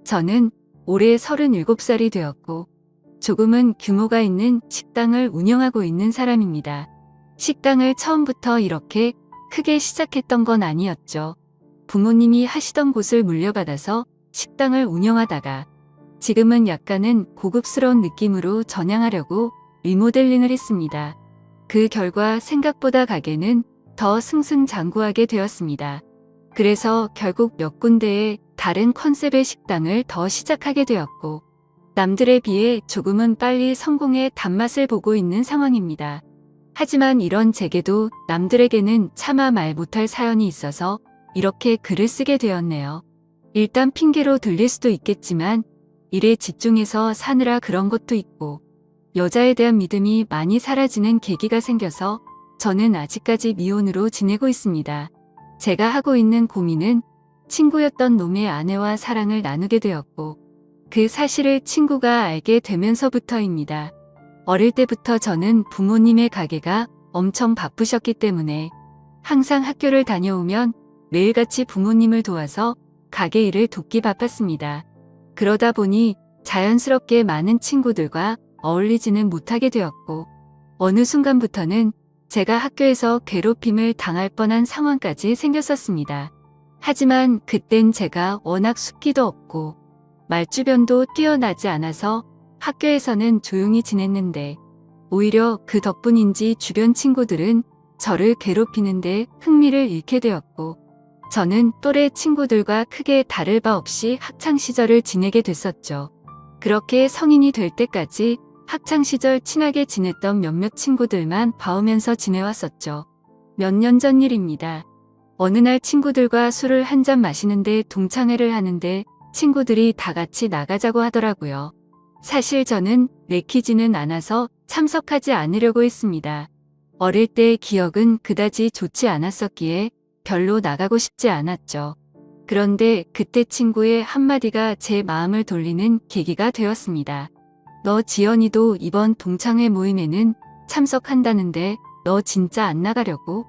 저는 올해 37살이 되었고 조금은 규모가 있는 식당을 운영하고 있는 사람입니다. 식당을 처음부터 이렇게 크게 시작했던 건 아니었죠. 부모님이 하시던 곳을 물려받아서 식당을 운영하다가 지금은 약간은 고급스러운 느낌으로 전향하려고 리모델링을 했습니다. 그 결과 생각보다 가게는 더 승승장구하게 되었습니다. 그래서 결국 몇 군데의 다른 컨셉의 식당을 더 시작하게 되었고 남들에 비해 조금은 빨리 성공의 단맛을 보고 있는 상황입니다. 하지만 이런 제게도 남들에게는 차마 말 못할 사연이 있어서 이렇게 글을 쓰게 되었네요. 일단 핑계로 들릴 수도 있겠지만 일에 집중해서 사느라 그런 것도 있고 여자에 대한 믿음이 많이 사라지는 계기가 생겨서 저는 아직까지 미혼으로 지내고 있습니다. 제가 하고 있는 고민은 친구였던 놈의 아내와 사랑을 나누게 되었고 그 사실을 친구가 알게 되면서부터입니다. 어릴 때부터 저는 부모님의 가게가 엄청 바쁘셨기 때문에 항상 학교를 다녀오면 매일같이 부모님을 도와서 가게 일을 돕기 바빴습니다. 그러다 보니 자연스럽게 많은 친구들과 어울리지는 못하게 되었고 어느 순간부터는 제가 학교에서 괴롭힘을 당할 뻔한 상황까지 생겼었습니다. 하지만 그땐 제가 워낙 숫기도 없고 말주변도 뛰어나지 않아서 학교에서는 조용히 지냈는데 오히려 그 덕분인지 주변 친구들은 저를 괴롭히는데 흥미를 잃게 되었고 저는 또래 친구들과 크게 다를 바 없이 학창시절을 지내게 됐었죠. 그렇게 성인이 될 때까지 학창시절 친하게 지냈던 몇몇 친구들만 봐오면서 지내왔었죠. 몇 년 전 일입니다. 어느 날 친구들과 술을 한 잔 마시는데 동창회를 하는데 친구들이 다 같이 나가자고 하더라고요. 사실 저는 내키지는 않아서 참석하지 않으려고 했습니다. 어릴 때의 기억은 그다지 좋지 않았었기에 별로 나가고 싶지 않았죠. 그런데 그때 친구의 한마디가 제 마음을 돌리는 계기가 되었습니다. 너 지연이도 이번 동창회 모임에는 참석한다는데 너 진짜 안 나가려고?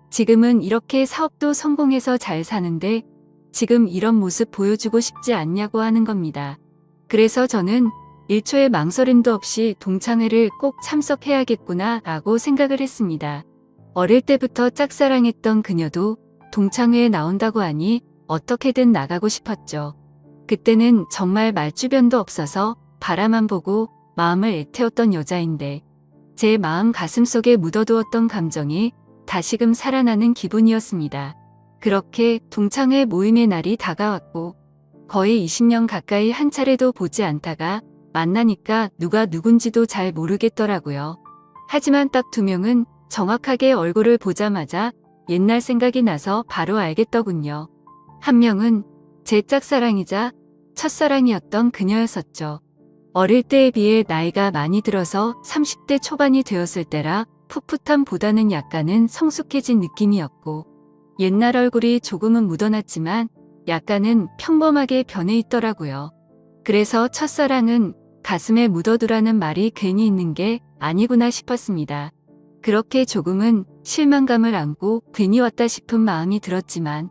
지금은 이렇게 사업도 성공해서 잘 사는데 지금 이런 모습 보여주고 싶지 않냐고 하는 겁니다. 그래서 저는 1초의 망설임도 없이 동창회를 꼭 참석해야겠구나 라고 생각을 했습니다. 어릴 때부터 짝사랑했던 그녀도 동창회에 나온다고 하니 어떻게든 나가고 싶었죠. 그때는 정말 말주변도 없어서 바라만 보고 마음을 애태웠던 여자인데 제 마음 가슴속에 묻어두었던 감정이 다시금 살아나는 기분이었습니다. 그렇게 동창회 모임의 날이 다가왔고 거의 20년 가까이 한 차례도 보지 않다가 만나니까 누가 누군지도 잘 모르겠더라고요. 하지만 딱 2명은 정확하게 얼굴을 보자마자 옛날 생각이 나서 바로 알겠더군요. 한 명은 제 짝사랑이자 첫사랑이었던 그녀였었죠. 어릴 때에 비해 나이가 많이 들어서 30대 초반이 되었을 때라 풋풋함보다는 약간은 성숙해진 느낌이었고 옛날 얼굴이 조금은 묻어났지만 약간은 평범하게 변해 있더라고요. 그래서 첫사랑은 가슴에 묻어두라는 말이 괜히 있는 게 아니구나 싶었습니다. 그렇게 조금은 실망감을 안고 괜히 왔다 싶은 마음이 들었지만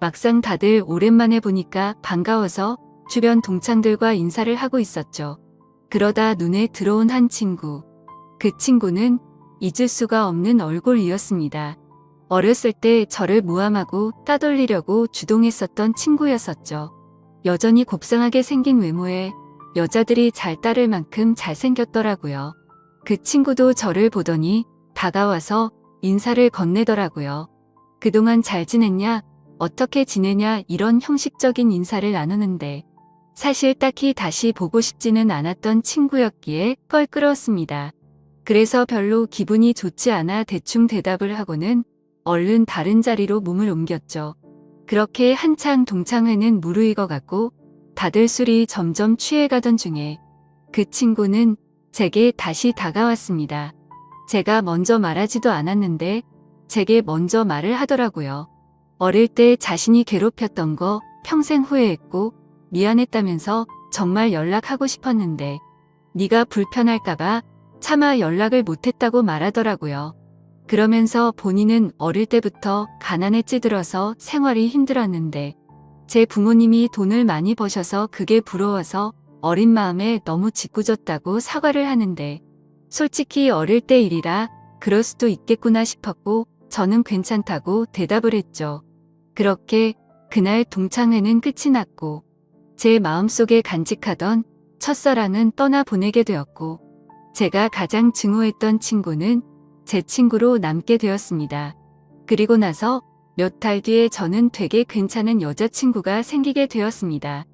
막상 다들 오랜만에 보니까 반가워서 주변 동창들과 인사를 하고 있었죠. 그러다 눈에 들어온 한 친구. 그 친구는 잊을 수가 없는 얼굴이었습니다. 어렸을 때 저를 모함하고 따돌리려고 주동했었던 친구였었죠. 여전히 곱상하게 생긴 외모에 여자들이 잘 따를 만큼 잘생겼더라고요. 그 친구도 저를 보더니 다가와서 인사를 건네더라고요. 그동안 잘 지냈냐? 어떻게 지내냐? 이런 형식적인 인사를 나누는데 사실 딱히 다시 보고 싶지는 않았던 친구였기에 껄끄러웠습니다. 그래서 별로 기분이 좋지 않아 대충 대답을 하고는 얼른 다른 자리로 몸을 옮겼죠. 그렇게 한창 동창회는 무르익어갔고 다들 술이 점점 취해가던 중에 그 친구는 제게 다시 다가왔습니다. 제가 먼저 말하지도 않았는데 제게 먼저 말을 하더라고요. 어릴 때 자신이 괴롭혔던 거 평생 후회했고 미안했다면서 정말 연락하고 싶었는데 네가 불편할까봐 차마 연락을 못했다고 말하더라고요. 그러면서 본인은 어릴 때부터 가난에 찌들어서 생활이 힘들었는데 제 부모님이 돈을 많이 버셔서 그게 부러워서 어린 마음에 너무 짓궂었다고 사과를 하는데 솔직히 어릴 때 일이라 그럴 수도 있겠구나 싶었고 저는 괜찮다고 대답을 했죠. 그렇게 그날 동창회는 끝이 났고 제 마음속에 간직하던 첫사랑은 떠나보내게 되었고 제가 가장 증오했던 친구는 제 친구로 남게 되었습니다. 그리고 나서 몇 달 뒤에 저는 되게 괜찮은 여자친구가 생기게 되었습니다.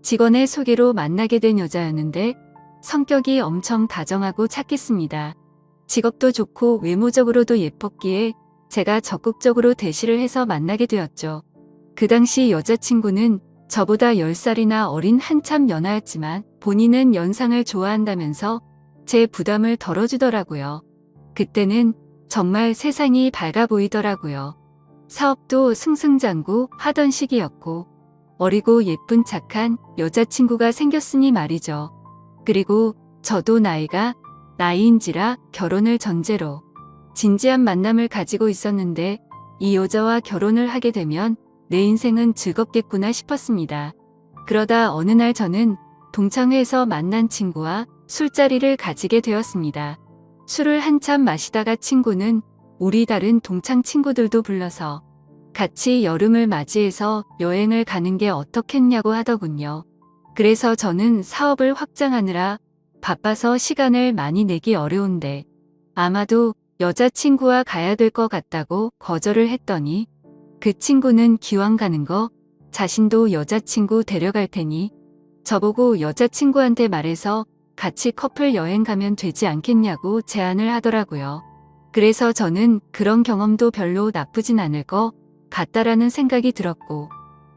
직원의 소개로 만나게 된 여자였는데 성격이 엄청 다정하고 착했습니다. 직업도 좋고 외모적으로도 예뻤기에 제가 적극적으로 대시를 해서 만나게 되었죠. 그 당시 여자친구는 저보다 10살이나 어린 한참 연하였지만 본인은 연상을 좋아한다면서 제 부담을 덜어주더라고요. 그때는 정말 세상이 밝아 보이더라고요. 사업도 승승장구 하던 시기였고 어리고 예쁜 착한 여자친구가 생겼으니 말이죠. 그리고 저도 나이인지라 결혼을 전제로 진지한 만남을 가지고 있었는데 이 여자와 결혼을 하게 되면 내 인생은 즐겁겠구나 싶었습니다. 그러다 어느 날 저는 동창회에서 만난 친구와 술자리를 가지게 되었습니다. 술을 한참 마시다가 친구는 우리 다른 동창 친구들도 불러서 같이 여름을 맞이해서 여행을 가는 게 어떻겠냐고 하더군요. 그래서 저는 사업을 확장하느라 바빠서 시간을 많이 내기 어려운데 아마도 여자친구와 가야 될 것 같다고 거절을 했더니 그 친구는 기왕 가는 거 자신도 여자친구 데려갈 테니 저보고 여자친구한테 말해서 같이 커플 여행 가면 되지 않겠냐고 제안을 하더라고요. 그래서 저는 그런 경험도 별로 나쁘진 않을 것 같다라는 생각이 들었고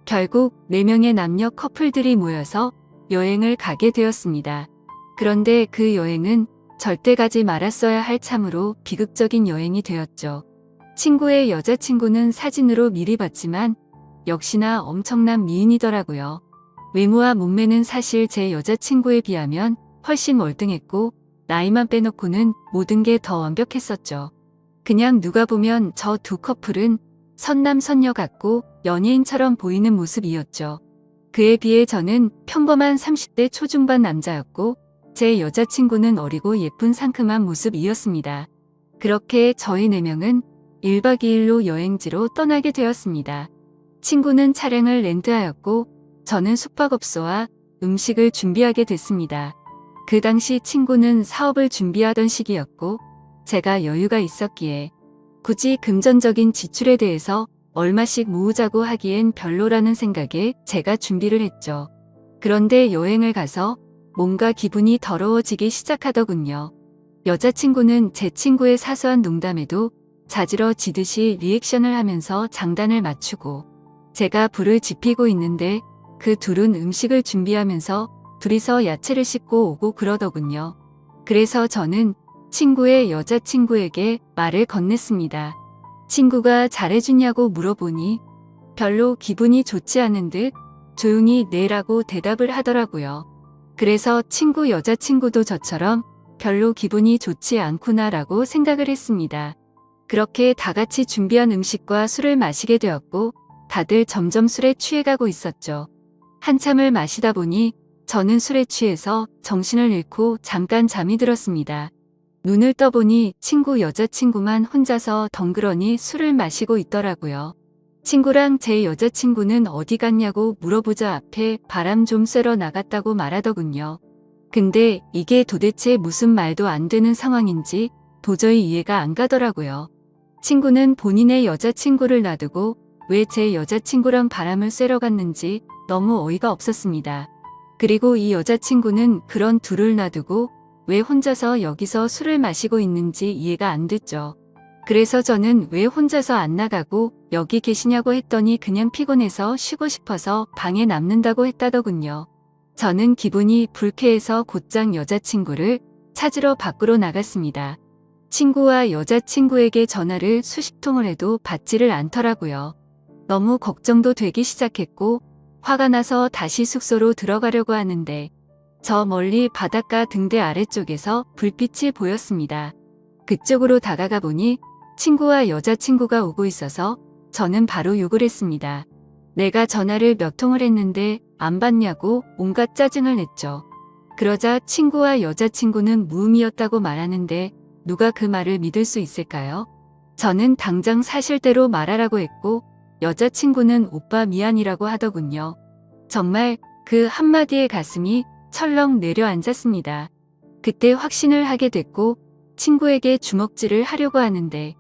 결국 4명의 남녀 커플들이 모여서 여행을 가게 되었습니다. 그런데 그 여행은 절대 가지 말았어야 할 참으로 비극적인 여행이 되었죠. 친구의 여자친구는 사진으로 미리 봤지만 역시나 엄청난 미인이더라고요. 외모와 몸매는 사실 제 여자친구에 비하면 훨씬 월등했고 나이만 빼놓고는 모든 게 더 완벽했었죠. 그냥 누가 보면 저 두 커플은 선남선녀 같고 연예인처럼 보이는 모습이었죠. 그에 비해 저는 평범한 30대 초중반 남자였고 제 여자친구는 어리고 예쁜 상큼한 모습이었습니다. 그렇게 저희 4명은 1박 2일로 여행지로 떠나게 되었습니다. 친구는 차량을 렌트하였고 저는 숙박업소와 음식을 준비하게 됐습니다. 그 당시 친구는 사업을 준비하던 시기였고 제가 여유가 있었기에 굳이 금전적인 지출에 대해서 얼마씩 모으자고 하기엔 별로라는 생각에 제가 준비를 했죠. 그런데 여행을 가서 뭔가 기분이 더러워지기 시작하더군요. 여자친구는 제 친구의 사소한 농담에도 자지러지듯이 리액션을 하면서 장단을 맞추고 제가 불을 지피고 있는데 그 둘은 음식을 준비하면서 둘이서 야채를 씻고 오고 그러더군요. 그래서 저는 친구의 여자친구에게 말을 건넸습니다. 친구가 잘해주냐고 물어보니 별로 기분이 좋지 않은 듯 조용히 네라고 대답을 하더라고요. 그래서 친구 여자친구도 저처럼 별로 기분이 좋지 않구나라고 생각을 했습니다. 그렇게 다 같이 준비한 음식과 술을 마시게 되었고 다들 점점 술에 취해가고 있었죠. 한참을 마시다 보니 저는 술에 취해서 정신을 잃고 잠깐 잠이 들었습니다. 눈을 떠보니 친구 여자친구만 혼자서 덩그러니 술을 마시고 있더라고요. 친구랑 제 여자친구는 어디 갔냐고 물어보자 앞에 바람 좀 쐬러 나갔다고 말하더군요. 근데 이게 도대체 무슨 말도 안 되는 상황인지 도저히 이해가 안 가더라고요. 친구는 본인의 여자친구를 놔두고 왜 제 여자친구랑 바람을 쐬러 갔는지 너무 어이가 없었습니다. 그리고 이 여자친구는 그런 둘을 놔두고 왜 혼자서 여기서 술을 마시고 있는지 이해가 안 됐죠. 그래서 저는 왜 혼자서 안 나가고 여기 계시냐고 했더니 그냥 피곤해서 쉬고 싶어서 방에 남는다고 했다더군요. 저는 기분이 불쾌해서 곧장 여자친구를 찾으러 밖으로 나갔습니다. 친구와 여자친구에게 전화를 수십 통을 해도 받지를 않더라고요. 너무 걱정도 되기 시작했고 화가 나서 다시 숙소로 들어가려고 하는데 저 멀리 바닷가 등대 아래쪽에서 불빛이 보였습니다. 그쪽으로 다가가 보니 친구와 여자친구가 오고 있어서 저는 바로 욕을 했습니다. 내가 전화를 몇 통을 했는데 안 받냐고 온갖 짜증을 냈죠. 그러자 친구와 여자친구는 무음이었다고 말하는데 누가 그 말을 믿을 수 있을까요? 저는 당장 사실대로 말하라고 했고 여자친구는 오빠 미안이라고 하더군요. 정말 그 한마디에 가슴이 철렁 내려앉았습니다. 그때 확신을 하게 됐고 친구에게 주먹질을 하려고 하는데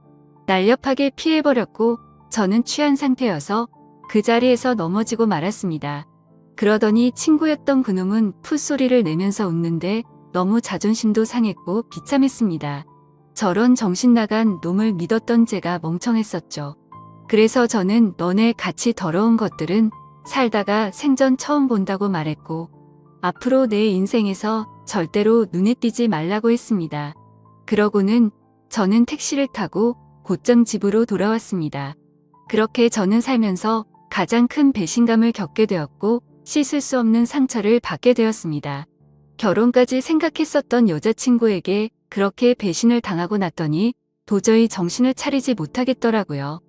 날렵하게 피해버렸고 저는 취한 상태여서 그 자리에서 넘어지고 말았습니다. 그러더니 친구였던 그놈은 풋소리를 내면서 웃는데 너무 자존심도 상했고 비참했습니다. 저런 정신 나간 놈을 믿었던 제가 멍청했었죠. 그래서 저는 너네 같이 더러운 것들은 살다가 생전 처음 본다고 말했고 앞으로 내 인생에서 절대로 눈에 띄지 말라고 했습니다. 그러고는 저는 택시를 타고 곧장 집으로 돌아왔습니다. 그렇게 저는 살면서 가장 큰 배신감을 겪게 되었고 씻을 수 없는 상처를 받게 되었습니다. 결혼까지 생각했었던 여자친구에게 그렇게 배신을 당하고 났더니 도저히 정신을 차리지 못하겠더라고요.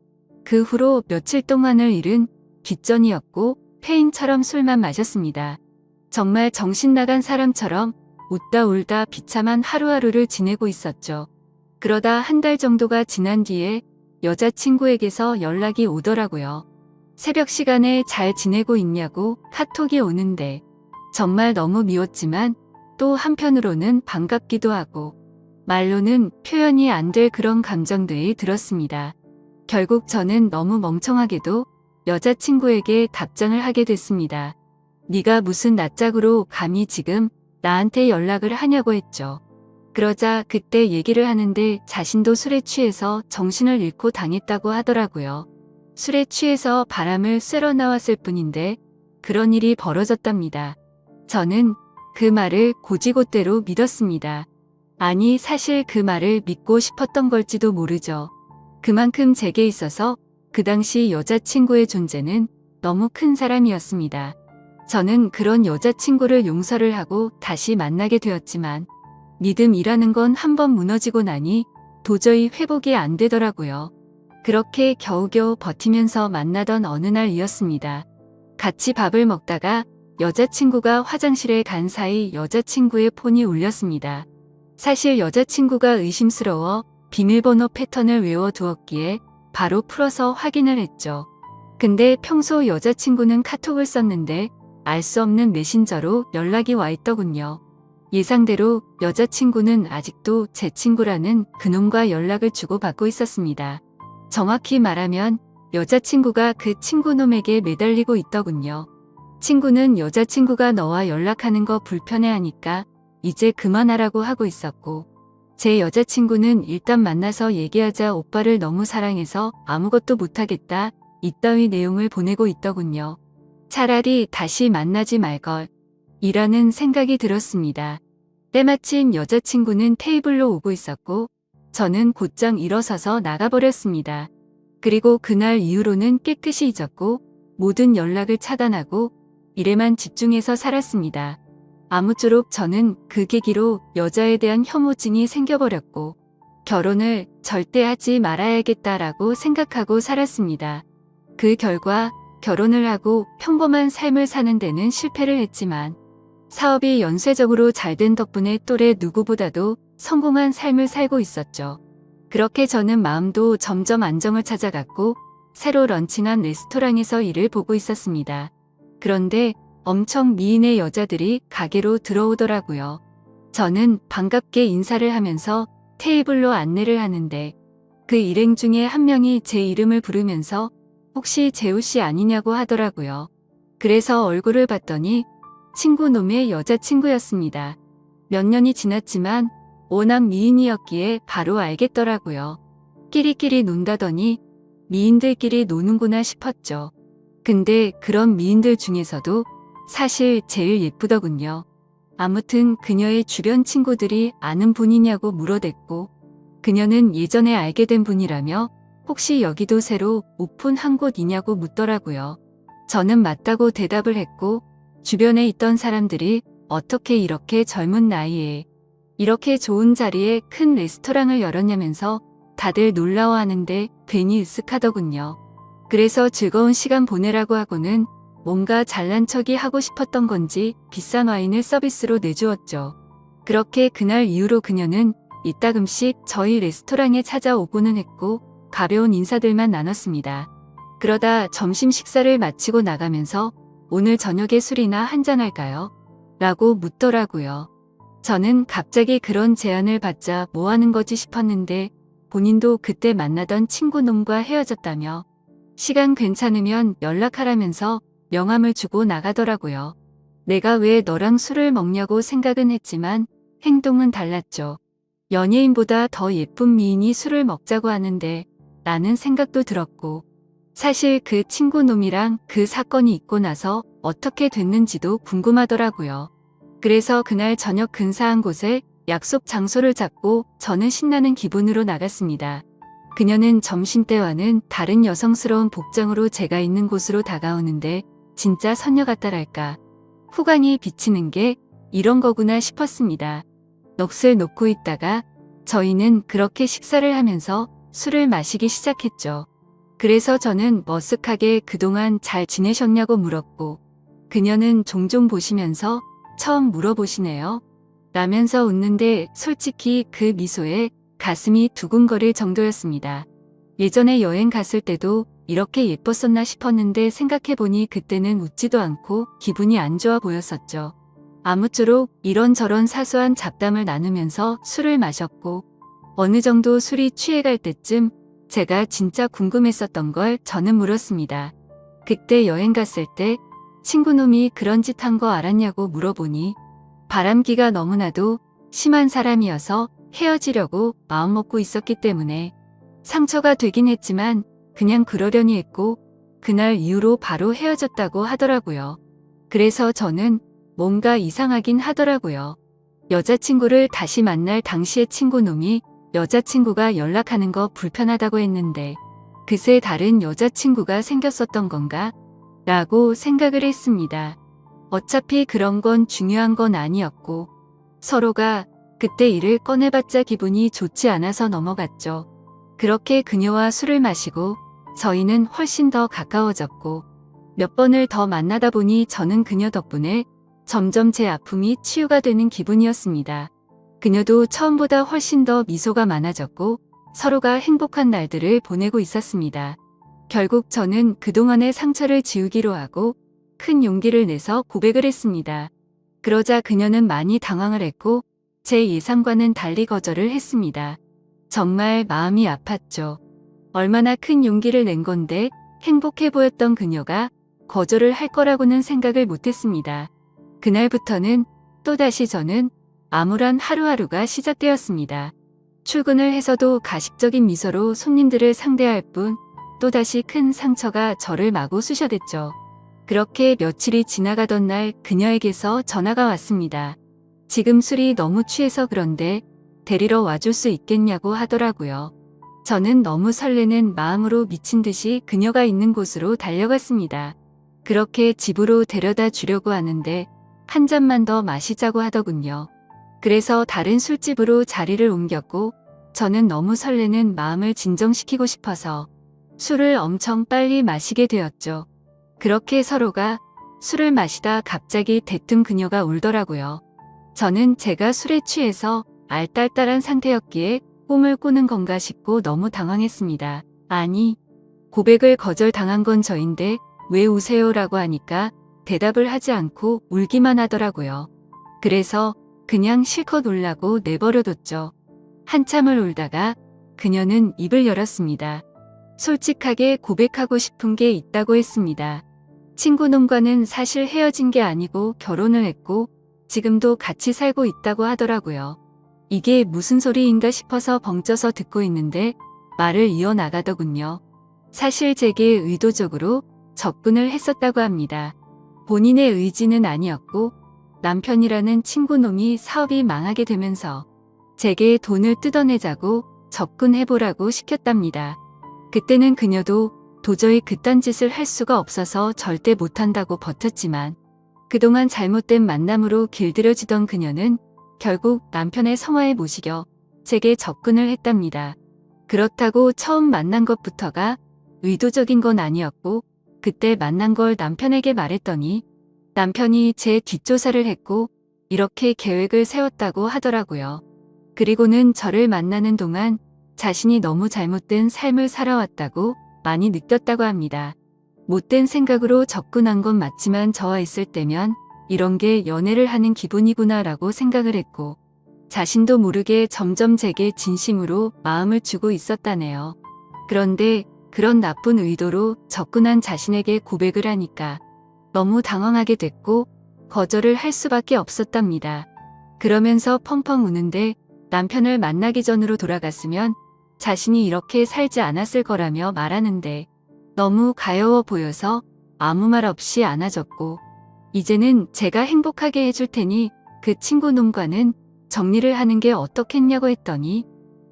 그 후로 며칠 동안을 일은 뒷전이었고 폐인처럼 술만 마셨습니다. 정말 정신 나간 사람처럼 웃다 울다 비참한 하루하루를 지내고 있었죠. 그러다 한 달 정도가 지난 뒤에 여자친구에게서 연락이 오더라고요. 새벽 시간에 잘 지내고 있냐고 카톡이 오는데 정말 너무 미웠지만 또 한편으로는 반갑기도 하고 말로는 표현이 안 될 그런 감정들이 들었습니다. 결국 저는 너무 멍청하게도 여자친구에게 답장을 하게 됐습니다. 네가 무슨 낯짝으로 감히 지금 나한테 연락을 하냐고 했죠. 그러자 그때 얘기를 하는데 자신도 술에 취해서 정신을 잃고 당했다고 하더라고요. 술에 취해서 바람을 쐬러 나왔을 뿐인데 그런 일이 벌어졌답니다. 저는 그 말을 고지고대로 믿었습니다. 아니 사실 그 말을 믿고 싶었던 걸지도 모르죠. 그만큼 제게 있어서 그 당시 여자친구의 존재는 너무 큰 사람이었습니다. 저는 그런 여자친구를 용서를 하고 다시 만나게 되었지만 믿음이라는 건 한번 무너지고 나니 도저히 회복이 안 되더라고요. 그렇게 겨우겨우 버티면서 만나던 어느 날이었습니다. 같이 밥을 먹다가 여자친구가 화장실에 간 사이 여자친구의 폰이 울렸습니다. 사실 여자친구가 의심스러워 비밀번호 패턴을 외워두었기에 바로 풀어서 확인을 했죠. 근데 평소 여자친구는 카톡을 썼는데 알 수 없는 메신저로 연락이 와 있더군요. 예상대로 여자친구는 아직도 제 친구라는 그놈과 연락을 주고받고 있었습니다. 정확히 말하면 여자친구가 그 친구놈에게 매달리고 있더군요. 친구는 여자친구가 너와 연락하는 거 불편해하니까 이제 그만하라고 하고 있었고 제 여자친구는 일단 만나서 얘기하자 오빠를 너무 사랑해서 아무것도 못하겠다 이따위 내용을 보내고 있더군요. 차라리 다시 만나지 말걸 이라는 생각이 들었습니다. 때마침 여자친구는 테이블로 오고 있었고 저는 곧장 일어서서 나가버렸습니다. 그리고 그날 이후로는 깨끗이 잊었고 모든 연락을 차단하고 일에만 집중해서 살았습니다. 아무쪼록 저는 그 계기로 여자에 대한 혐오증이 생겨버렸고 결혼을 절대 하지 말아야겠다라고 생각하고 살았습니다. 그 결과 결혼을 하고 평범한 삶을 사는 데는 실패를 했지만 사업이 연쇄적으로 잘된 덕분에 또래 누구보다도 성공한 삶을 살고 있었죠. 그렇게 저는 마음도 점점 안정을 찾아갔고 새로 런칭한 레스토랑에서 일을 보고 있었습니다. 그런데 엄청 미인의 여자들이 가게로 들어오더라고요. 저는 반갑게 인사를 하면서 테이블로 안내를 하는데 그 일행 중에 한 명이 제 이름을 부르면서 혹시 재우 씨 아니냐고 하더라고요. 그래서 얼굴을 봤더니 친구놈의 여자친구였습니다. 몇 년이 지났지만 워낙 미인이었기에 바로 알겠더라고요. 끼리끼리 논다더니 미인들끼리 노는구나 싶었죠. 근데 그런 미인들 중에서도 사실 제일 예쁘더군요. 아무튼 그녀의 주변 친구들이 아는 분이냐고 물어댔고 그녀는 예전에 알게 된 분이라며 혹시 여기도 새로 오픈한 곳이냐고 묻더라고요. 저는 맞다고 대답을 했고 주변에 있던 사람들이 어떻게 이렇게 젊은 나이에 이렇게 좋은 자리에 큰 레스토랑을 열었냐면서 다들 놀라워하는데 괜히 으쓱하더군요. 그래서 즐거운 시간 보내라고 하고는 뭔가 잘난 척이 하고 싶었던 건지 비싼 와인을 서비스로 내주었죠. 그렇게 그날 이후로 그녀는 이따금씩 저희 레스토랑에 찾아오고는 했고 가벼운 인사들만 나눴습니다. 그러다 점심 식사를 마치고 나가면서 오늘 저녁에 술이나 한잔 할까요? 라고 묻더라고요. 저는 갑자기 그런 제안을 받자 뭐 하는 거지 싶었는데 본인도 그때 만나던 친구 놈과 헤어졌다며 시간 괜찮으면 연락하라면서 명함을 주고 나가더라고요. 내가 왜 너랑 술을 먹냐고 생각은 했지만 행동은 달랐죠. 연예인보다 더 예쁜 미인이 술을 먹자고 하는데 라는 생각도 들었고 사실 그 친구 놈이랑 그 사건이 있고 나서 어떻게 됐는지도 궁금하더라고요. 그래서 그날 저녁 근사한 곳에 약속 장소를 잡고 저는 신나는 기분으로 나갔습니다. 그녀는 점심때와는 다른 여성스러운 복장으로 제가 있는 곳으로 다가오는데 진짜 선녀 같다랄까. 후광이 비치는 게 이런 거구나 싶었습니다. 넋을 놓고 있다가 저희는 그렇게 식사를 하면서 술을 마시기 시작했죠. 그래서 저는 머쓱하게 그동안 잘 지내셨냐고 물었고 그녀는 종종 보시면서 처음 물어보시네요. 라면서 웃는데 솔직히 그 미소에 가슴이 두근거릴 정도였습니다. 예전에 여행 갔을 때도 이렇게 예뻤었나 싶었는데 생각해보니 그때는 웃지도 않고 기분이 안 좋아 보였었죠. 아무쪼록 이런저런 사소한 잡담을 나누면서 술을 마셨고 어느 정도 술이 취해갈 때쯤 제가 진짜 궁금했었던 걸 저는 물었습니다. 그때 여행 갔을 때 친구놈이 그런 짓 한 거 알았냐고 물어보니 바람기가 너무나도 심한 사람이어서 헤어지려고 마음먹고 있었기 때문에 상처가 되긴 했지만 그냥 그러려니 했고 그날 이후로 바로 헤어졌다고 하더라고요. 그래서 저는 뭔가 이상하긴 하더라고요. 여자친구를 다시 만날 당시의 친구놈이 여자친구가 연락하는 거 불편하다고 했는데 그새 다른 여자친구가 생겼었던 건가? 라고 생각을 했습니다. 어차피 그런 건 중요한 건 아니었고 서로가 그때 일을 꺼내봤자 기분이 좋지 않아서 넘어갔죠. 그렇게 그녀와 술을 마시고 저희는 훨씬 더 가까워졌고 몇 번을 더 만나다 보니 저는 그녀 덕분에 점점 제 아픔이 치유가 되는 기분이었습니다. 그녀도 처음보다 훨씬 더 미소가 많아졌고 서로가 행복한 날들을 보내고 있었습니다. 결국 저는 그동안의 상처를 지우기로 하고 큰 용기를 내서 고백을 했습니다. 그러자 그녀는 많이 당황을 했고 제 예상과는 달리 거절을 했습니다. 정말 마음이 아팠죠. 얼마나 큰 용기를 낸 건데 행복해 보였던 그녀가 거절을 할 거라고는 생각을 못했습니다. 그날부터는 또다시 저는 암울한 하루하루가 시작되었습니다. 출근을 해서도 가식적인 미소로 손님들을 상대할 뿐 또다시 큰 상처가 저를 마구 쑤셔댔죠. 그렇게 며칠이 지나가던 날 그녀에게서 전화가 왔습니다. 지금 술이 너무 취해서 그런데 데리러 와줄 수 있겠냐고 하더라고요. 저는 너무 설레는 마음으로 미친 듯이 그녀가 있는 곳으로 달려갔습니다. 그렇게 집으로 데려다 주려고 하는데 한 잔만 더 마시자고 하더군요. 그래서 다른 술집으로 자리를 옮겼고 저는 너무 설레는 마음을 진정시키고 싶어서 술을 엄청 빨리 마시게 되었죠. 그렇게 서로가 술을 마시다 갑자기 대뜸 그녀가 울더라고요. 저는 제가 술에 취해서 알딸딸한 상태였기에 꿈을 꾸는 건가 싶고 너무 당황했습니다. 아니, 고백을 거절당한 건 저인데 왜 우세요? 라고 하니까 대답을 하지 않고 울기만 하더라고요. 그래서 그냥 실컷 울라고 내버려뒀죠. 한참을 울다가 그녀는 입을 열었습니다. 솔직하게 고백하고 싶은 게 있다고 했습니다. 친구놈과는 사실 헤어진 게 아니고 결혼을 했고 지금도 같이 살고 있다고 하더라고요. 이게 무슨 소리인가 싶어서 벙쪄서 듣고 있는데 말을 이어나가더군요. 사실 제게 의도적으로 접근을 했었다고 합니다. 본인의 의지는 아니었고 남편이라는 친구놈이 사업이 망하게 되면서 제게 돈을 뜯어내자고 접근해보라고 시켰답니다. 그때는 그녀도 도저히 그딴 짓을 할 수가 없어서 절대 못한다고 버텼지만 그동안 잘못된 만남으로 길들여지던 그녀는 결국 남편의 성화에 모시겨 제게 접근을 했답니다. 그렇다고 처음 만난 것부터가 의도적인 건 아니었고 그때 만난 걸 남편에게 말했더니 남편이 제 뒷조사를 했고 이렇게 계획을 세웠다고 하더라고요. 그리고는 저를 만나는 동안 자신이 너무 잘못된 삶을 살아왔다고 많이 느꼈다고 합니다. 못된 생각으로 접근한 건 맞지만 저와 있을 때면 이런 게 연애를 하는 기분이구나라고 생각을 했고 자신도 모르게 점점 제게 진심으로 마음을 주고 있었다네요. 그런데 그런 나쁜 의도로 접근한 자신에게 고백을 하니까 너무 당황하게 됐고 거절을 할 수밖에 없었답니다. 그러면서 펑펑 우는데 남편을 만나기 전으로 돌아갔으면 자신이 이렇게 살지 않았을 거라며 말하는데 너무 가여워 보여서 아무 말 없이 안아줬고 이제는 제가 행복하게 해줄 테니 그 친구 놈과는 정리를 하는 게 어떻겠냐고 했더니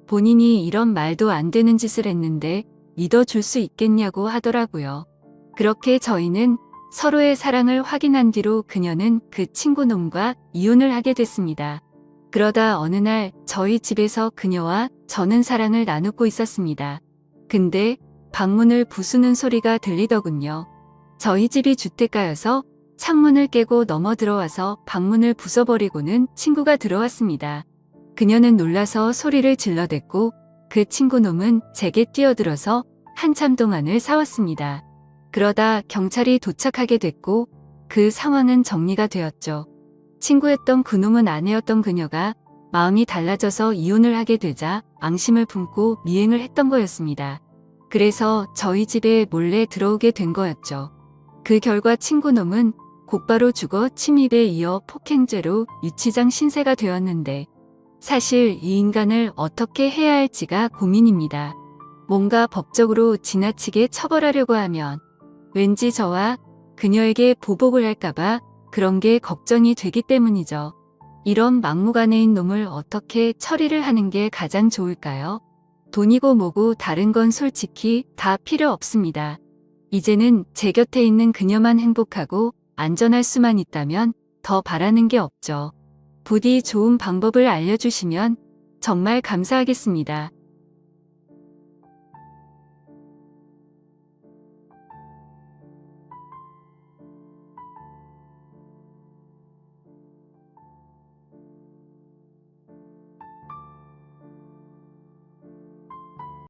본인이 이런 말도 안 되는 짓을 했는데 믿어줄 수 있겠냐고 하더라고요. 그렇게 저희는 서로의 사랑을 확인한 뒤로 그녀는 그 친구 놈과 이혼을 하게 됐습니다. 그러다 어느 날 저희 집에서 그녀와 저는 사랑을 나누고 있었습니다. 근데 방문을 부수는 소리가 들리더군요. 저희 집이 주택가여서 창문을 깨고 넘어 들어와서 방문을 부숴버리고는 친구가 들어왔습니다. 그녀는 놀라서 소리를 질러댔고 그 친구 놈은 제게 뛰어들어서 한참 동안을 싸웠습니다. 그러다 경찰이 도착하게 됐고 그 상황은 정리가 되었죠. 친구였던 그놈은 아내였던 그녀가 마음이 달라져서 이혼을 하게 되자 앙심을 품고 미행을 했던 거였습니다. 그래서 저희 집에 몰래 들어오게 된 거였죠. 그 결과 친구놈은 곧바로 죽어 침입에 이어 폭행죄로 유치장 신세가 되었는데 사실 이 인간을 어떻게 해야 할지가 고민입니다. 뭔가 법적으로 지나치게 처벌하려고 하면 왠지 저와 그녀에게 보복을 할까봐 그런 게 걱정이 되기 때문이죠. 이런 막무가내인 놈을 어떻게 처리를 하는 게 가장 좋을까요? 돈이고 뭐고 다른 건 솔직히 다 필요 없습니다. 이제는 제 곁에 있는 그녀만 행복하고 안전할 수만 있다면 더 바라는 게 없죠. 부디 좋은 방법을 알려주시면 정말 감사하겠습니다.